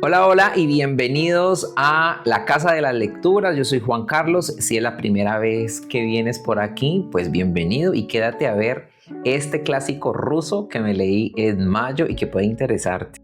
Hola, hola y bienvenidos a la Casa de las Lecturas. Yo soy Juan Carlos. Si es la primera vez que vienes por aquí, pues bienvenido y quédate a ver este clásico ruso que me leí en mayo y que puede interesarte.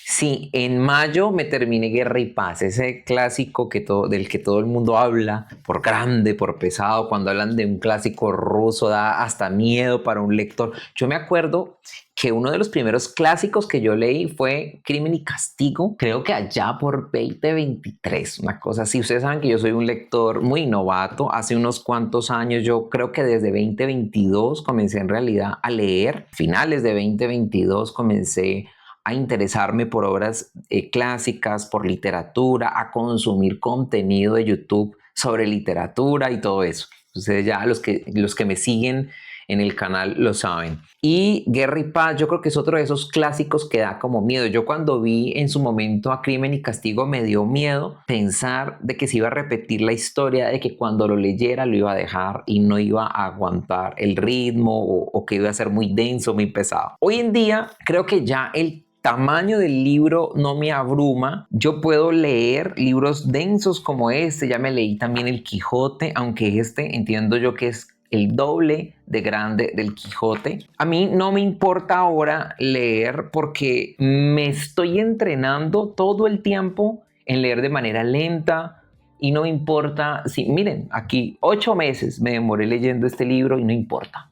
Sí, en mayo me terminé Guerra y Paz, ese clásico del que todo el mundo habla, por grande, por pesado, cuando hablan de un clásico ruso da hasta miedo para un lector. Yo me acuerdo que uno de los primeros clásicos que yo leí fue Crimen y Castigo, creo que allá por 2023, una cosa así. Ustedes saben que yo soy un lector muy novato, hace unos cuantos años, yo creo que desde 2022 comencé en realidad a leer, finales de 2022 comencé a interesarme por obras clásicas, por literatura, a consumir contenido de YouTube sobre literatura y todo eso. Ustedes ya los que me siguen en el canal lo saben. Y Guerra y Paz, yo creo que es otro de esos clásicos que da como miedo. Yo cuando vi en su momento a Crimen y Castigo me dio miedo pensar de que se iba a repetir la historia, de que cuando lo leyera lo iba a dejar y no iba a aguantar el ritmo o que iba a ser muy denso, muy pesado. Hoy en día creo que ya el tamaño del libro no me abruma. Yo puedo leer libros densos como este. Ya me leí también El Quijote, aunque este entiendo yo que es el doble de grande del Quijote. A mí no me importa ahora leer porque me estoy entrenando todo el tiempo en leer de manera lenta. Y no me importa, si miren, aquí 8 meses me demoré leyendo este libro y no importa.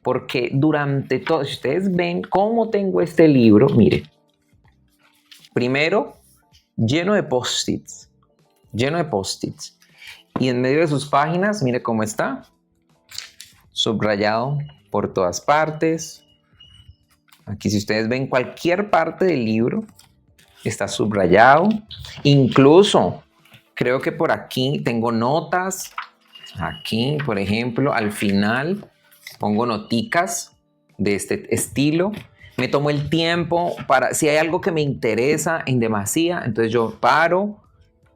Porque durante todo, si ustedes ven cómo tengo este libro, miren, primero, lleno de post-its, lleno de post-its. Y en medio de sus páginas, mire cómo está, subrayado por todas partes. Aquí si ustedes ven cualquier parte del libro, está subrayado. Incluso, creo que por aquí tengo notas. Aquí, por ejemplo, al final pongo noticas de este estilo. Me tomo el tiempo para, si hay algo que me interesa en demasía, entonces yo paro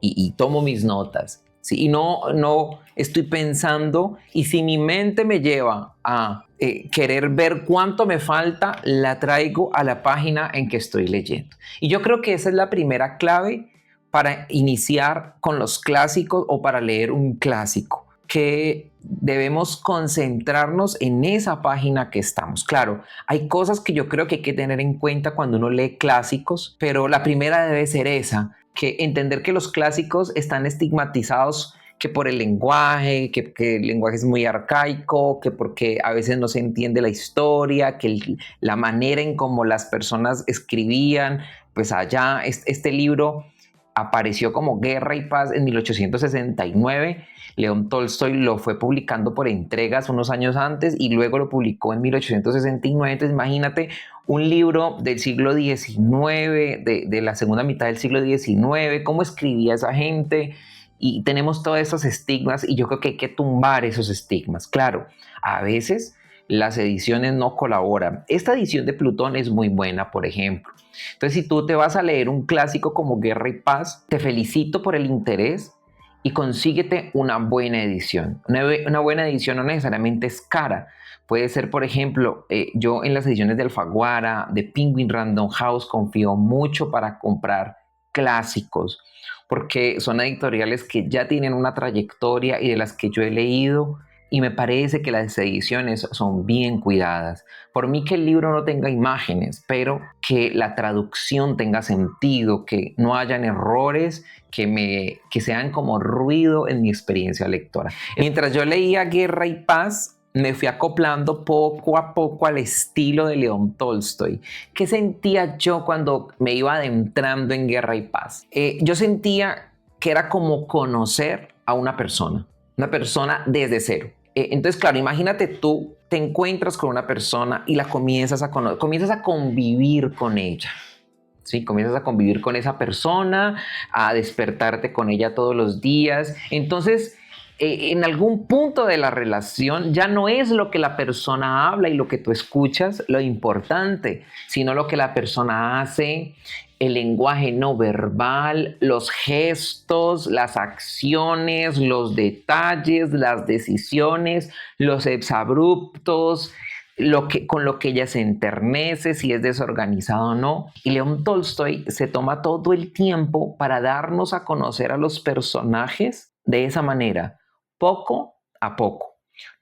y tomo mis notas. ¿Sí? Y no estoy pensando, y si mi mente me lleva a querer ver cuánto me falta, la traigo a la página en que estoy leyendo. Y yo creo que esa es la primera clave para iniciar con los clásicos o para leer un clásico, que debemos concentrarnos en esa página que estamos. Claro, hay cosas que yo creo que hay que tener en cuenta cuando uno lee clásicos, pero la primera debe ser esa, que entender que los clásicos están estigmatizados que por el lenguaje, que el lenguaje es muy arcaico, que porque a veces no se entiende la historia, que la manera en cómo las personas escribían, pues allá este libro apareció como Guerra y Paz en 1869. León Tolstoy lo fue publicando por entregas unos años antes y luego lo publicó en 1869. Entonces imagínate un libro del siglo XIX, de la segunda mitad del siglo XIX, cómo escribía esa gente. Y tenemos todos esos estigmas y yo creo que hay que tumbar esos estigmas. Claro, a veces las ediciones no colaboran. Esta edición de Plutón es muy buena, por ejemplo. Entonces, si tú te vas a leer un clásico como Guerra y Paz, te felicito por el interés y consíguete una buena edición. Una buena edición no necesariamente es cara. Puede ser, por ejemplo, yo en las ediciones de Alfaguara, de Penguin Random House, confío mucho para comprar clásicos, porque son editoriales que ya tienen una trayectoria y de las que yo he leído y me parece que las ediciones son bien cuidadas. Por mí que el libro no tenga imágenes, pero que la traducción tenga sentido, que no hayan errores que sean como ruido en mi experiencia lectora. Mientras yo leía Guerra y Paz, me fui acoplando poco a poco al estilo de León Tolstoy. ¿Qué sentía yo cuando me iba adentrando en Guerra y Paz? Yo sentía que era como conocer a una persona desde cero. Entonces, claro, imagínate tú te encuentras con una persona y la comienzas a conocer, comienzas a convivir con ella. ¿Sí? Comienzas a convivir con esa persona, a despertarte con ella todos los días. Entonces, en algún punto de la relación ya no es lo que la persona habla y lo que tú escuchas lo importante, sino lo que la persona hace, el lenguaje no verbal, los gestos, las acciones, los detalles, las decisiones, los exabruptos, con lo que ella se enternece, si es desorganizado o no. Y León Tolstoy se toma todo el tiempo para darnos a conocer a los personajes de esa manera, poco a poco.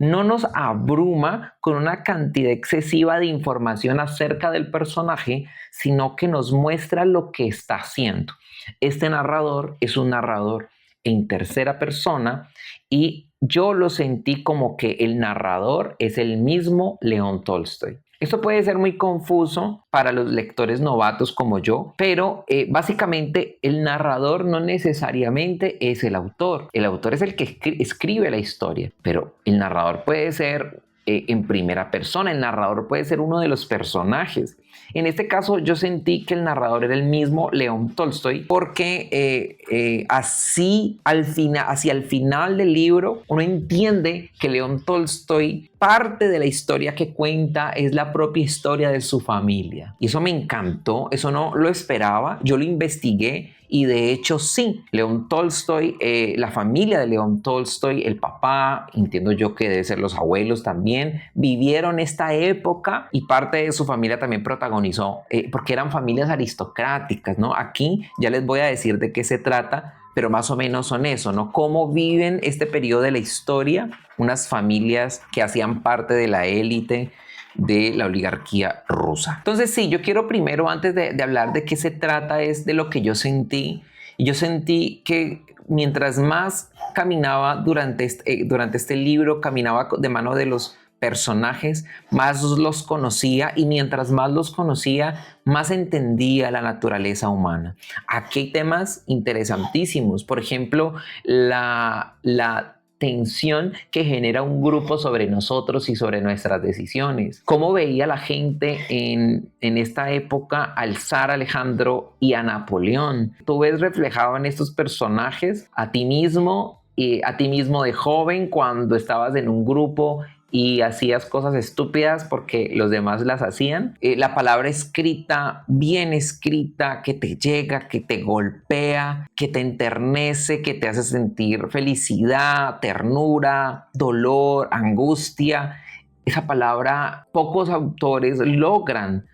No nos abruma con una cantidad excesiva de información acerca del personaje, sino que nos muestra lo que está haciendo. Este narrador es un narrador en tercera persona y yo lo sentí como que el narrador es el mismo León Tolstoy. Esto puede ser muy confuso para los lectores novatos como yo, pero básicamente el narrador no necesariamente es el autor. El autor es el que escribe la historia, pero el narrador puede ser en primera persona, el narrador puede ser uno de los personajes. En este caso yo sentí que el narrador era el mismo León Tolstoy porque así hacia el final del libro uno entiende que León Tolstoy parte de la historia que cuenta es la propia historia de su familia. Y eso me encantó, eso no lo esperaba, yo lo investigué y de hecho sí, León Tolstoy, la familia de León Tolstoy, el papá, entiendo yo que debe ser los abuelos también, vivieron esta época y parte de su familia también protagonizó, porque eran familias aristocráticas, ¿no? Aquí ya les voy a decir de qué se trata, pero más o menos son eso, ¿no? Cómo viven este periodo de la historia unas familias que hacían parte de la élite de la oligarquía rusa. Entonces sí, yo quiero primero, antes de hablar de qué se trata, es de lo que yo sentí. Y yo sentí que mientras más caminaba durante este libro, caminaba de mano de los personajes, más los conocía y mientras más los conocía, más entendía la naturaleza humana. Aquí hay temas interesantísimos. Por ejemplo, la tensión que genera un grupo sobre nosotros y sobre nuestras decisiones. ¿Cómo veía la gente en esta época al zar Alejandro y a Napoleón? Tú ves reflejado en estos personajes a ti mismo de joven cuando estabas en un grupo y hacías cosas estúpidas porque los demás las hacían. La palabra escrita, bien escrita, que te llega, que te golpea, que te enternece, que te hace sentir felicidad, ternura, dolor, angustia. Esa palabra, pocos autores logran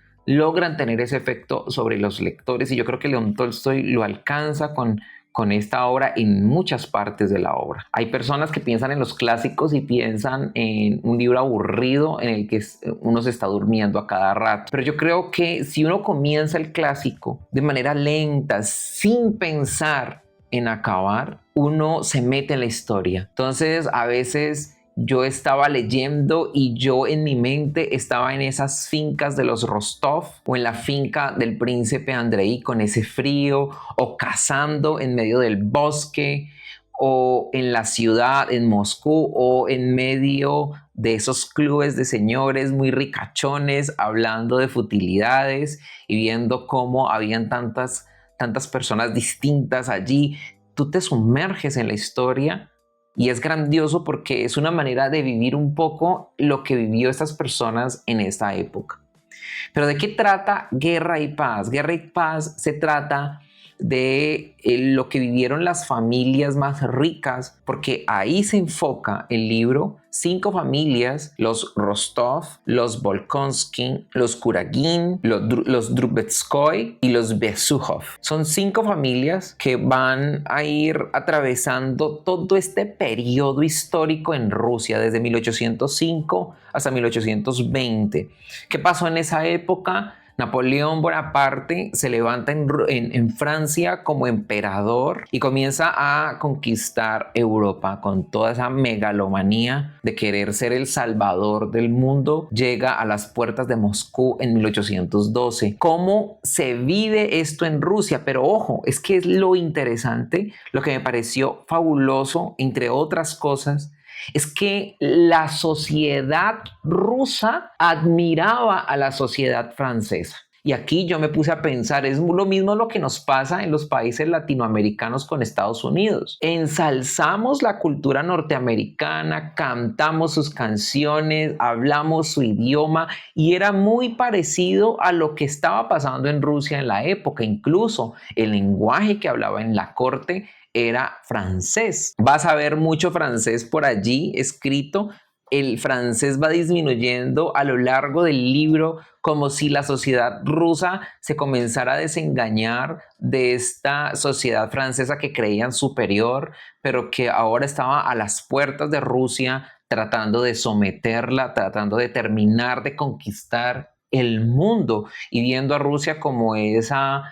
tener ese efecto sobre los lectores y yo creo que León Tolstoy lo alcanza con esta obra en muchas partes de la obra. Hay personas que piensan en los clásicos y piensan en un libro aburrido en el que uno se está durmiendo a cada rato. Pero yo creo que si uno comienza el clásico de manera lenta, sin pensar en acabar, uno se mete en la historia. Entonces, a veces yo estaba leyendo y yo en mi mente estaba en esas fincas de los Rostov o en la finca del príncipe Andrei con ese frío o cazando en medio del bosque o en la ciudad, en Moscú o en medio de esos clubes de señores muy ricachones hablando de futilidades y viendo cómo habían tantas personas distintas allí. Tú te sumerges en la historia. Y es grandioso porque es una manera de vivir un poco lo que vivió estas personas en esta época. Pero ¿de qué trata Guerra y Paz? Guerra y Paz se trata de lo que vivieron las familias más ricas, porque ahí se enfoca el libro. 5 familias, los Rostov, los Volkonsky, los Kuragin, los Drubetskoy y los Besukhov. Son 5 familias que van a ir atravesando todo este periodo histórico en Rusia, desde 1805 hasta 1820. ¿Qué pasó en esa época? Napoleón Bonaparte se levanta en Francia como emperador y comienza a conquistar Europa con toda esa megalomanía de querer ser el salvador del mundo. Llega a las puertas de Moscú en 1812. ¿Cómo se vive esto en Rusia? Pero ojo, es que es lo interesante, lo que me pareció fabuloso, entre otras cosas, es que la sociedad rusa admiraba a la sociedad francesa. Y aquí yo me puse a pensar, es lo mismo lo que nos pasa en los países latinoamericanos con Estados Unidos. Ensalzamos la cultura norteamericana, cantamos sus canciones, hablamos su idioma y era muy parecido a lo que estaba pasando en Rusia en la época. Incluso el lenguaje que hablaba en la corte era francés. Vas a ver mucho francés por allí escrito, el francés va disminuyendo a lo largo del libro, como si la sociedad rusa se comenzara a desengañar de esta sociedad francesa que creían superior, pero que ahora estaba a las puertas de Rusia tratando de someterla, tratando de terminar de conquistar el mundo y viendo a Rusia como esa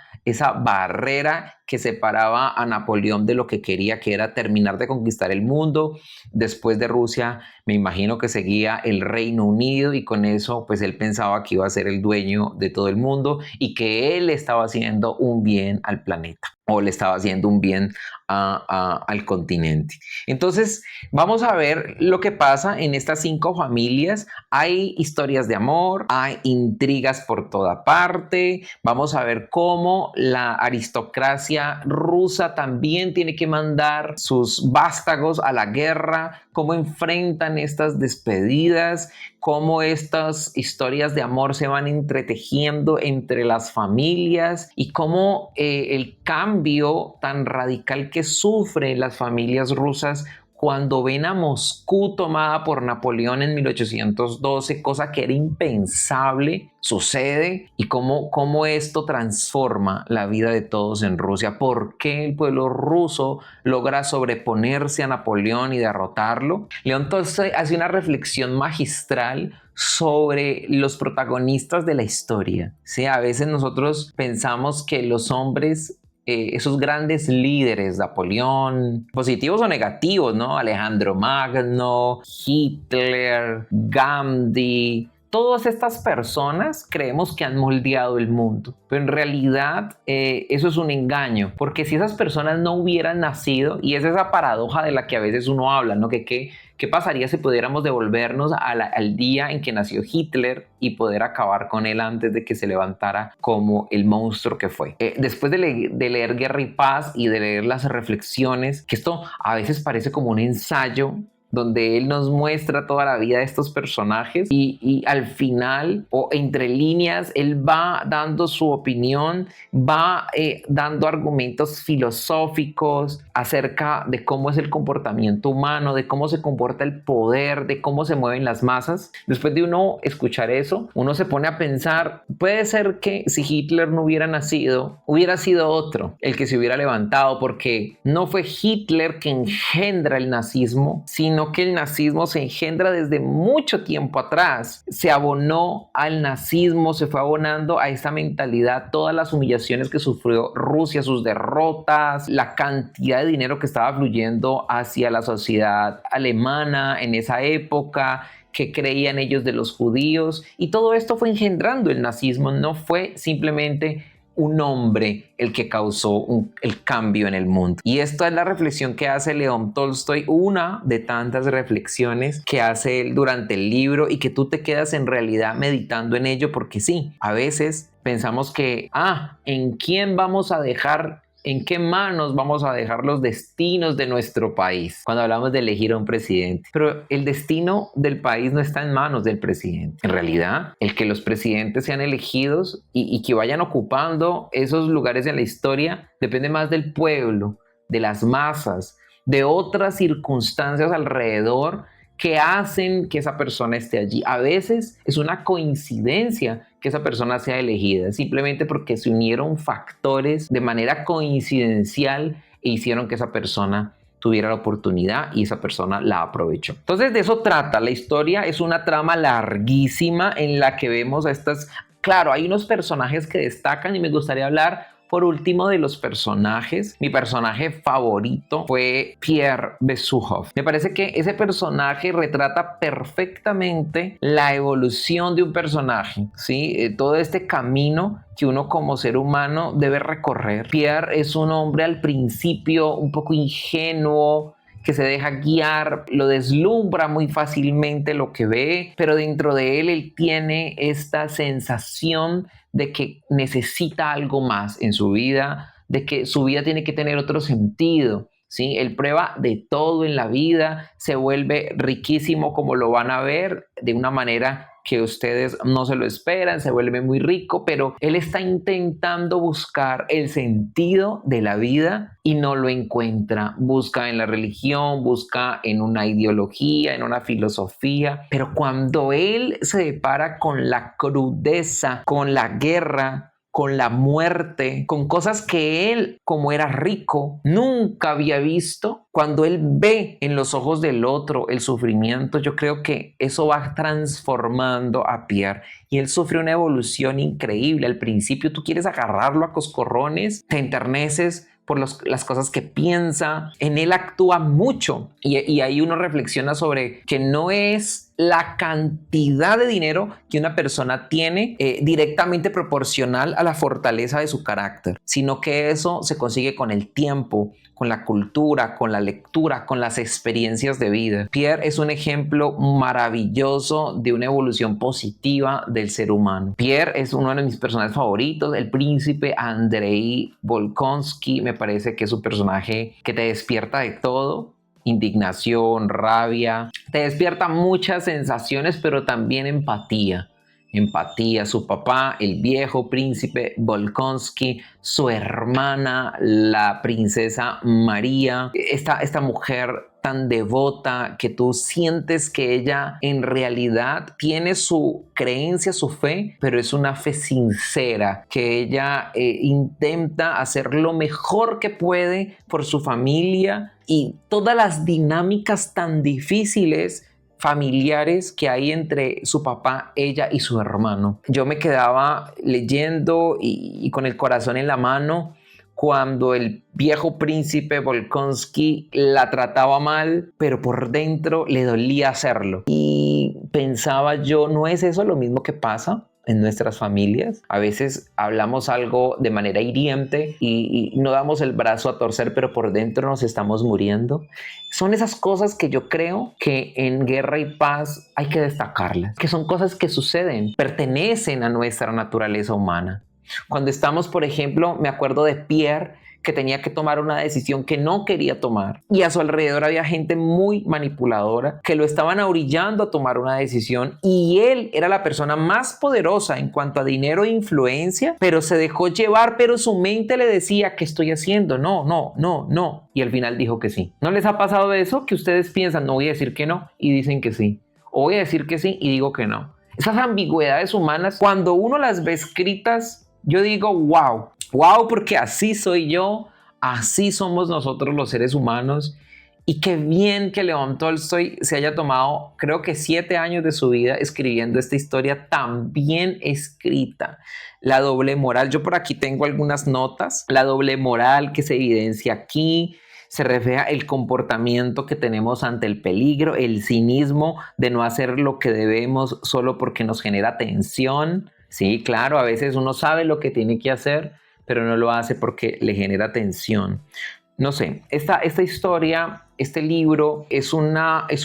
barrera que separaba a Napoleón de lo que quería, que era terminar de conquistar el mundo. Después de Rusia, me imagino que seguía el Reino Unido y con eso, pues él pensaba que iba a ser el dueño de todo el mundo y que él estaba haciendo un bien al planeta o le estaba haciendo un bien al continente. Entonces, vamos a ver lo que pasa en estas 5 familias. Hay historias de amor, hay intrigas por toda parte. Vamos a ver cómo la aristocracia rusa también tiene que mandar sus vástagos a la guerra, cómo enfrentan estas despedidas, cómo estas historias de amor se van entretejiendo entre las familias y cómo el cambio tan radical que sufren las familias rusas cuando ven a Moscú tomada por Napoleón en 1812, cosa que era impensable, sucede, y cómo esto transforma la vida de todos en Rusia. ¿Por qué el pueblo ruso logra sobreponerse a Napoleón y derrotarlo? León Tolstoy hace una reflexión magistral sobre los protagonistas de la historia. ¿Sí? A veces nosotros pensamos que los hombres, esos grandes líderes, Napoleón, positivos o negativos, ¿no? Alejandro Magno, Hitler, Gandhi, todas estas personas creemos que han moldeado el mundo, pero en realidad eso es un engaño, porque si esas personas no hubieran nacido, y es esa paradoja de la que a veces uno habla, ¿no? ¿Qué pasaría si pudiéramos devolvernos al día en que nació Hitler y poder acabar con él antes de que se levantara como el monstruo que fue? Después de leer Guerra y Paz y de leer las reflexiones, que esto a veces parece como un ensayo donde él nos muestra toda la vida de estos personajes y al final o entre líneas él va dando su opinión, va dando argumentos filosóficos acerca de cómo es el comportamiento humano, de cómo se comporta el poder, de cómo se mueven las masas. Después de uno escuchar eso, uno se pone a pensar, puede ser que si Hitler no hubiera nacido, hubiera sido otro el que se hubiera levantado, porque no fue Hitler que engendra el nazismo, sino que el nazismo se engendra desde mucho tiempo atrás. Se abonó al nazismo, se fue abonando a esta mentalidad, todas las humillaciones que sufrió Rusia, sus derrotas, la cantidad de dinero que estaba fluyendo hacia la sociedad alemana en esa época, que creían ellos de los judíos, y todo esto fue engendrando el nazismo. No fue simplemente un hombre el que causó el cambio en el mundo. Y esta es la reflexión que hace León Tolstoy, una de tantas reflexiones que hace él durante el libro y que tú te quedas en realidad meditando en ello, porque sí, a veces pensamos que, ¿en quién vamos a dejar? ¿En qué manos vamos a dejar los destinos de nuestro país cuando hablamos de elegir a un presidente? Pero el destino del país no está en manos del presidente. En realidad, el que los presidentes sean elegidos y que vayan ocupando esos lugares en la historia depende más del pueblo, de las masas, de otras circunstancias alrededor que hacen que esa persona esté allí. A veces es una coincidencia que esa persona sea elegida, simplemente porque se unieron factores de manera coincidencial e hicieron que esa persona tuviera la oportunidad y esa persona la aprovechó. Entonces de eso trata. La historia es una trama larguísima en la que vemos a estas... Claro, hay unos personajes que destacan y me gustaría hablar por último de los personajes. Mi personaje favorito fue Pierre Besukhov. Me parece que ese personaje retrata perfectamente la evolución de un personaje, ¿sí? Todo este camino que uno como ser humano debe recorrer. Pierre es un hombre al principio un poco ingenuo, que se deja guiar, lo deslumbra muy fácilmente lo que ve, pero dentro de él tiene esta sensación de que necesita algo más en su vida, de que su vida tiene que tener otro sentido. ¿sí? Él prueba de todo en la vida, se vuelve riquísimo como lo van a ver, de una manera que ustedes no se lo esperan, se vuelve muy rico, pero él está intentando buscar el sentido de la vida y no lo encuentra. Busca en la religión, busca en una ideología, en una filosofía, pero cuando él se depara con la crudeza, con la guerra, con la muerte, con cosas que él, como era rico, nunca había visto. Cuando él ve en los ojos del otro el sufrimiento, yo creo que eso va transformando a Pierre y él sufre una evolución increíble. Al principio tú quieres agarrarlo a coscorrones, te enterneces por las cosas que piensa, en él actúa mucho y ahí uno reflexiona sobre que no es la cantidad de dinero que una persona tiene directamente proporcional a la fortaleza de su carácter, sino que eso se consigue con el tiempo, con la cultura, con la lectura, con las experiencias de vida. Pierre es un ejemplo maravilloso de una evolución positiva del ser humano. Pierre es uno de mis personajes favoritos, el príncipe Andrei Bolkonsky, me parece que es un personaje que te despierta de todo. Indignación, rabia, te despierta muchas sensaciones, pero también empatía. Empatía, su papá, el viejo príncipe Bolkonsky, su hermana, la princesa María, esta mujer tan devota que tú sientes que ella en realidad tiene su creencia, su fe, pero es una fe sincera, que ella intenta hacer lo mejor que puede por su familia y todas las dinámicas tan difíciles familiares que hay entre su papá, ella y su hermano. Yo me quedaba leyendo y con el corazón en la mano cuando el viejo príncipe Bolkonsky la trataba mal, pero por dentro le dolía hacerlo. Y pensaba yo, ¿no es eso lo mismo que pasa en nuestras familias? A veces hablamos algo de manera hiriente y no damos el brazo a torcer, pero por dentro nos estamos muriendo. Son esas cosas que yo creo que en Guerra y Paz hay que destacarlas, que son cosas que suceden, pertenecen a nuestra naturaleza humana. Cuando estamos, por ejemplo, me acuerdo de Pierre, que tenía que tomar una decisión que no quería tomar y a su alrededor había gente muy manipuladora que lo estaban orillando a tomar una decisión y él era la persona más poderosa en cuanto a dinero e influencia, pero se dejó llevar, pero su mente le decía, ¿qué estoy haciendo? No, no, no, no. Y al final dijo que sí. ¿No les ha pasado eso? Que ustedes piensan, no voy a decir que no y dicen que sí, o voy a decir que sí y digo que no. Esas ambigüedades humanas, cuando uno las ve escritas, yo digo, wow, wow, porque así soy yo, así somos nosotros los seres humanos. Y qué bien que León Tolstoy se haya tomado, creo que 7 años de su vida escribiendo esta historia tan bien escrita. La doble moral, yo por aquí tengo algunas notas, la doble moral que se evidencia aquí, se refleja el comportamiento que tenemos ante el peligro, el cinismo de no hacer lo que debemos solo porque nos genera tensión. Sí, claro, a veces uno sabe lo que tiene que hacer, pero no lo hace porque le genera tensión. No sé, esta historia, este libro es un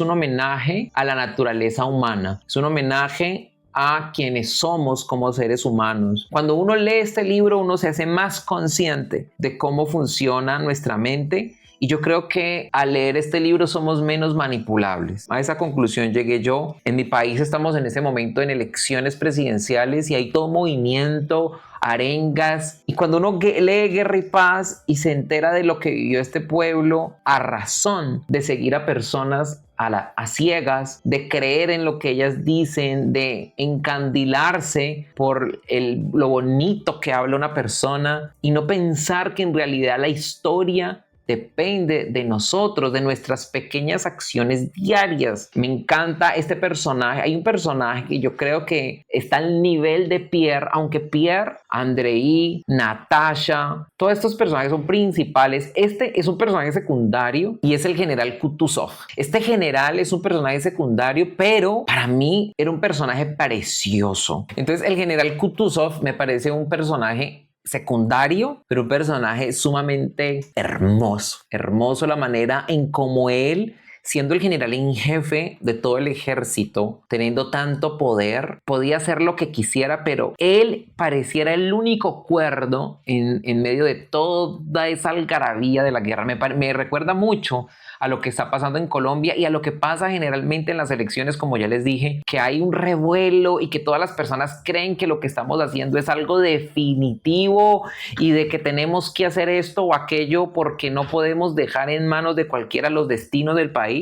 homenaje a la naturaleza humana, es un homenaje a quienes somos como seres humanos. Cuando uno lee este libro, uno se hace más consciente de cómo funciona nuestra mente. Y yo creo que al leer este libro somos menos manipulables. A esa conclusión llegué yo. En mi país estamos en ese momento en elecciones presidenciales y hay todo movimiento, arengas. Y cuando uno lee Guerra y Paz y se entera de lo que vivió este pueblo a razón de seguir a personas a ciegas, de creer en lo que ellas dicen, de encandilarse por lo bonito que habla una persona y no pensar que en realidad la historia depende de nosotros, de nuestras pequeñas acciones diarias. Me encanta este personaje. Hay un personaje que yo creo que está al nivel de Pierre, aunque Pierre, Andrei, Natasha, todos estos personajes son principales. Este es un personaje secundario y es el general Kutuzov. Este general es un personaje secundario, pero para mí era un personaje precioso. Entonces el general Kutuzov me parece un personaje secundario, pero un personaje sumamente hermoso. Hermoso la manera en cómo él siendo el general en jefe de todo el ejército, teniendo tanto poder, podía hacer lo que quisiera, pero él pareciera el único cuerdo en medio de toda esa algarabía de la guerra. Me recuerda mucho a lo que está pasando en Colombia y a lo que pasa generalmente en las elecciones, como ya les dije, que hay un revuelo y que todas las personas creen que lo que estamos haciendo es algo definitivo y de que tenemos que hacer esto o aquello porque no podemos dejar en manos de cualquiera los destinos del país,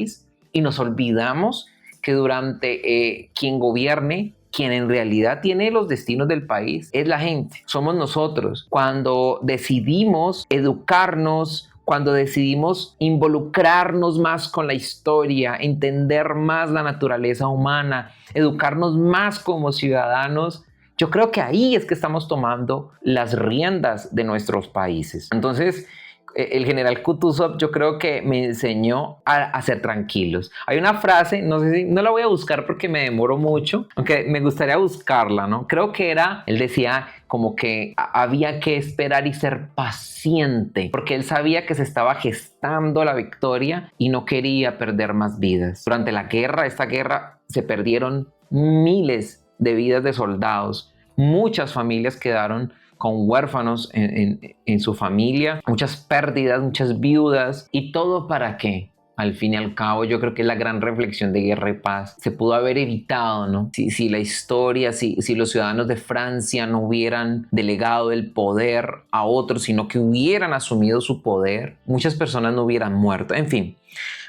y nos olvidamos que durante quien gobierne, quien en realidad tiene los destinos del país es la gente, somos nosotros. Cuando decidimos educarnos, cuando decidimos involucrarnos más con la historia, entender más la naturaleza humana, educarnos más como ciudadanos, yo creo que ahí es que estamos tomando las riendas de nuestros países. Entonces, el general Kutuzov yo creo que me enseñó a ser tranquilos. Hay una frase, no sé si, no la voy a buscar porque me demoro mucho, aunque me gustaría buscarla, ¿no? Creo que él decía como que había que esperar y ser paciente, porque él sabía que se estaba gestando la victoria y no quería perder más vidas. Durante esta guerra, se perdieron miles de vidas de soldados. Muchas familias quedaron con huérfanos en su familia, muchas pérdidas, muchas viudas. ¿Y todo para qué? Al fin y al cabo, yo creo que es la gran reflexión de Guerra y Paz. Se pudo haber evitado, ¿no? Si la historia, si los ciudadanos de Francia no hubieran delegado el poder a otros, sino que hubieran asumido su poder, muchas personas no hubieran muerto. En fin,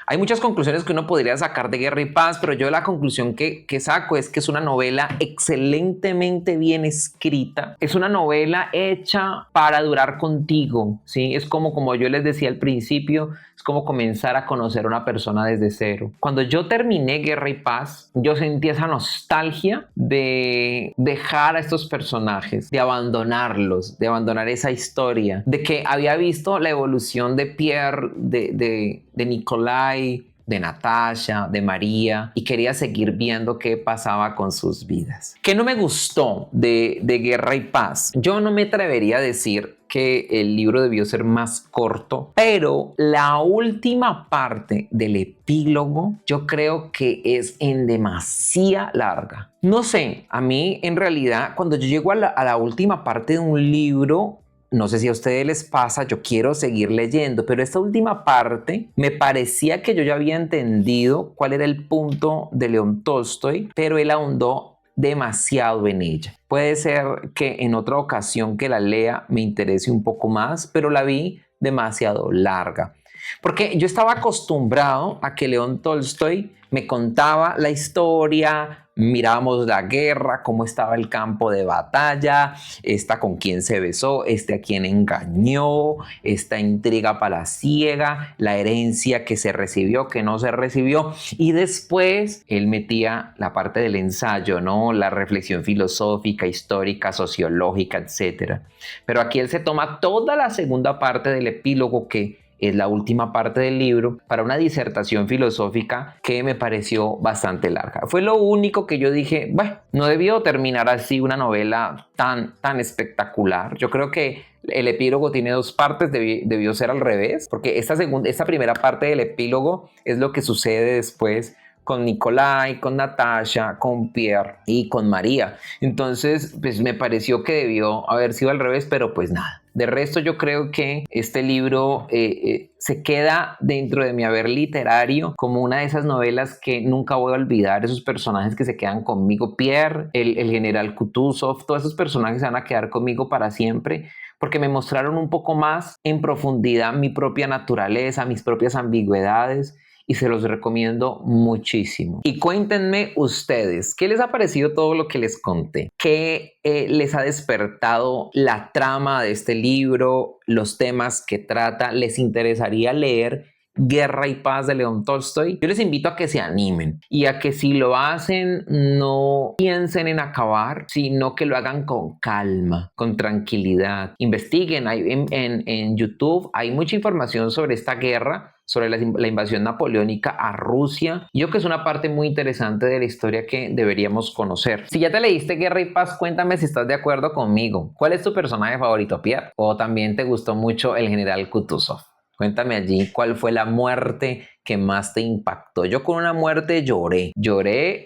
hay muchas conclusiones que uno podría sacar de Guerra y Paz, pero yo la conclusión que saco es que es una novela excelentemente bien escrita. Es una novela hecha para durar contigo, ¿sí? Es como yo les decía al principio, es como comenzar a conocer a una persona desde cero. Cuando yo terminé Guerra y Paz, yo sentí esa nostalgia de dejar a estos personajes, de abandonarlos, de abandonar esa historia, de que había visto la evolución de Pierre, de Nikolai, de Natasha, de María, y quería seguir viendo qué pasaba con sus vidas. ¿Qué no me gustó de Guerra y Paz? Yo no me atrevería a decir que el libro debió ser más corto, pero la última parte del epílogo yo creo que es en demasía larga. No sé, a mí en realidad cuando yo llego a la última parte de un libro, no sé si a ustedes les pasa, yo quiero seguir leyendo, pero esta última parte me parecía que yo ya había entendido cuál era el punto de León Tolstoy, pero él ahondó demasiado en ella. Puede ser que en otra ocasión que la lea me interese un poco más, pero la vi demasiado larga. Porque yo estaba acostumbrado a que León Tolstoy me contaba la historia, mirábamos la guerra, cómo estaba el campo de batalla, esta con quién se besó, este a quién engañó, esta intriga palaciega, la herencia que se recibió, que no se recibió, y después él metía la parte del ensayo, ¿no? La reflexión filosófica, histórica, sociológica, etc. Pero aquí él se toma toda la segunda parte del epílogo, que es la última parte del libro, para una disertación filosófica que me pareció bastante larga. Fue lo único que yo dije, bueno, no debió terminar así una novela tan espectacular. Yo creo que el epílogo tiene dos partes, debió ser al revés, porque esta primera parte del epílogo es lo que sucede después con Nikolai, con Natasha, con Pierre y con María. Entonces, pues me pareció que debió haber sido al revés, pero pues nada. De resto, yo creo que este libro se queda dentro de mi haber literario como una de esas novelas que nunca voy a olvidar, esos personajes que se quedan conmigo. Pierre, el general Kutuzov, todos esos personajes se van a quedar conmigo para siempre, porque me mostraron un poco más en profundidad mi propia naturaleza, mis propias ambigüedades, y se los recomiendo muchísimo. Y cuéntenme ustedes, ¿qué les ha parecido todo lo que les conté? ¿Qué les ha despertado la trama de este libro, los temas que trata? ¿Les interesaría leer Guerra y Paz de León Tolstoy? Yo les invito a que se animen y a que si lo hacen no piensen en acabar, sino que lo hagan con calma, con tranquilidad. Investiguen, en YouTube hay mucha información sobre esta guerra, sobre la invasión napoleónica a Rusia. Yo creo que es una parte muy interesante de la historia que deberíamos conocer. Si ya te leíste Guerra y Paz, cuéntame si estás de acuerdo conmigo. ¿Cuál es tu personaje favorito, Pierre? ¿O también te gustó mucho el general Kutuzov? Cuéntame allí cuál fue la muerte que más te impactó. Yo con una muerte lloré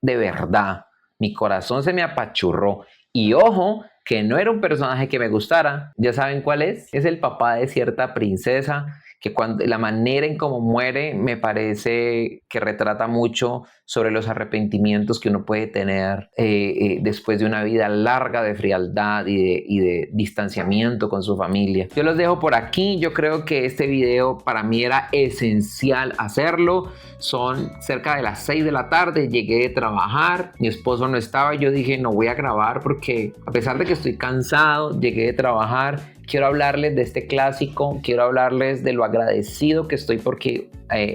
de verdad. Mi corazón se me apachurró. Y ojo, que no era un personaje que me gustara. ¿Ya saben cuál es? Es el papá de cierta princesa que cuando la manera en cómo muere me parece que retrata mucho sobre los arrepentimientos que uno puede tener después de una vida larga de frialdad y de distanciamiento con su familia. Yo los dejo por aquí. Yo creo que este video para mí era esencial hacerlo. Son cerca de las 6 de la tarde, llegué de trabajar, mi esposo no estaba, yo dije no voy a grabar porque a pesar de que estoy cansado, llegué de trabajar. Quiero hablarles de este clásico, quiero hablarles de lo agradecido que estoy porque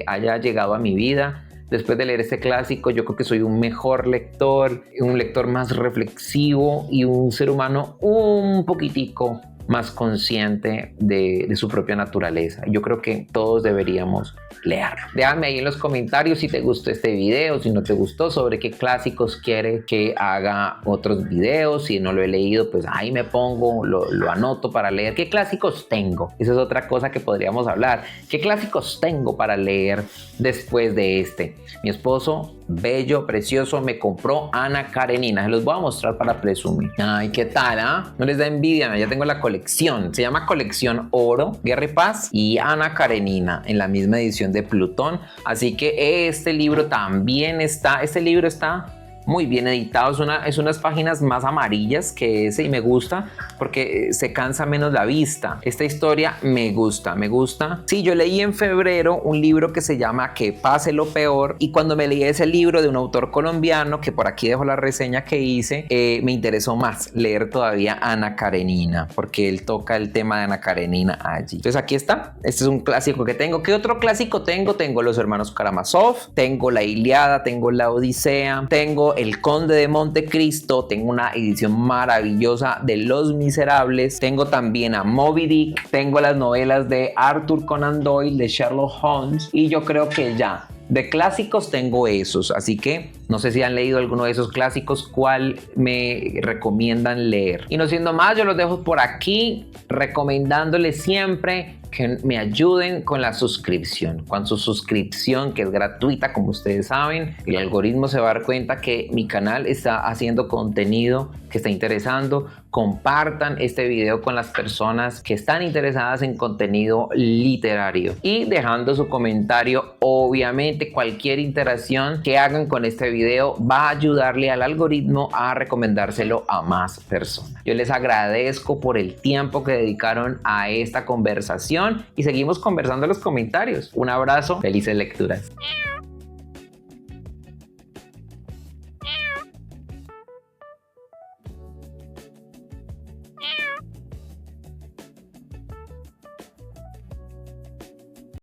haya llegado a mi vida. Después de leer este clásico, yo creo que soy un mejor lector, un lector más reflexivo y un ser humano un poquitico más consciente de su propia naturaleza. Yo creo que todos deberíamos leerlo. Déjame ahí en los comentarios si te gustó este video, si no te gustó, sobre qué clásicos quiere que haga otros videos. Si no lo he leído, pues ahí me pongo, lo anoto para leer. ¿Qué clásicos tengo? Esa es otra cosa que podríamos hablar. ¿Qué clásicos tengo para leer después de este? Mi esposo, bello, precioso, me compró Ana Karenina. Se los voy a mostrar para presumir. Ay, ¿qué tal? ¿No les da envidia? Ya tengo la colección. Se llama Colección Oro, Guerra y Paz y Ana Karenina en la misma edición de Plutón. Así que este libro también está, este libro está muy bien editado, es unas páginas más amarillas que ese y me gusta porque se cansa menos la vista. Esta historia me gusta. Sí, yo leí en febrero un libro que se llama Que pase lo peor y cuando me leí ese libro de un autor colombiano, que por aquí dejo la reseña que hice, me interesó más leer todavía Ana Karenina porque él toca el tema de Ana Karenina allí. Entonces aquí está, este es un clásico que tengo. ¿Qué otro clásico tengo? Tengo Los Hermanos Karamazov, tengo La Ilíada, tengo La Odisea, tengo El Conde de Montecristo, tengo una edición maravillosa de Los Miserables, tengo también a Moby Dick, tengo las novelas de Arthur Conan Doyle, de Sherlock Holmes y yo creo que ya de clásicos tengo esos, así que no sé si han leído alguno de esos clásicos, cuál me recomiendan leer. Y no siendo más, yo los dejo por aquí recomendándoles siempre que me ayuden con la suscripción. Con su suscripción, que es gratuita, como ustedes saben, el algoritmo se va a dar cuenta que mi canal está haciendo contenido que está interesando. Compartan este video con las personas que están interesadas en contenido literario y dejando su comentario. Obviamente cualquier interacción que hagan con este video va a ayudarle al algoritmo a recomendárselo a más personas. Yo les agradezco por el tiempo que dedicaron a esta conversación y seguimos conversando en los comentarios. Un abrazo, felices lecturas.